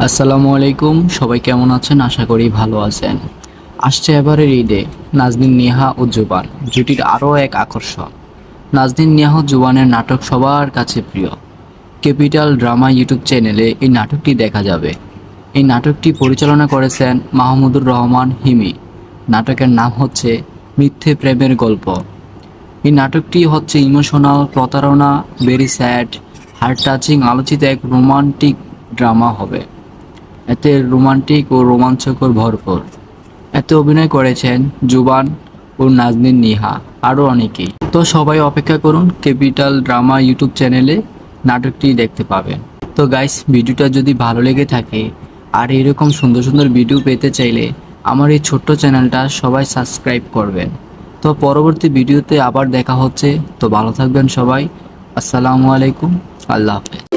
আসসালামু আলাইকুম, সবাই কেমন আছেন? আশা করি ভালো আছেন। আসছে এবারের ঈদে নাজনীন নিহা ও জুবান জুটির আরও এক আকর্ষণ। নাজনীন নিহা ও জুবানের নাটক সবার কাছে প্রিয়। ক্যাপিটাল ড্রামা ইউটিউব চ্যানেলে এই নাটকটি দেখা যাবে। এই নাটকটি পরিচালনা করেছেন মাহমুদুর রহমান হিমি। নাটকের নাম হচ্ছে মিথ্যে প্রেমের গল্প। এই নাটকটি হচ্ছে ইমোশনাল, প্রতারণা, ভেরি স্যাড, হার্ট টাচিং আলোচিত এক রোমান্টিক ড্রামা হবে। এতে রোমান্টিক ও রোমাঞ্চকর ভরপুর। এতে অভিনয় করেছেন জুবান ও নাজনীন নিহা, আরও অনেকেই। তো সবাই অপেক্ষা করুন, ক্যাপিটাল ড্রামা ইউটিউব চ্যানেলে নাটকটি দেখতে পাবেন। তো গাইস, ভিডিওটা যদি ভালো লেগে থাকে আর এরকম সুন্দর সুন্দর ভিডিও পেতে চাইলে আমার এই ছোট্ট চ্যানেলটা সবাই সাবস্ক্রাইব করবেন। তো পরবর্তী ভিডিওতে আবার দেখা হচ্ছে। তো ভালো থাকবেন সবাই। আসসালামু আলাইকুম, আল্লাহ হাফেজ।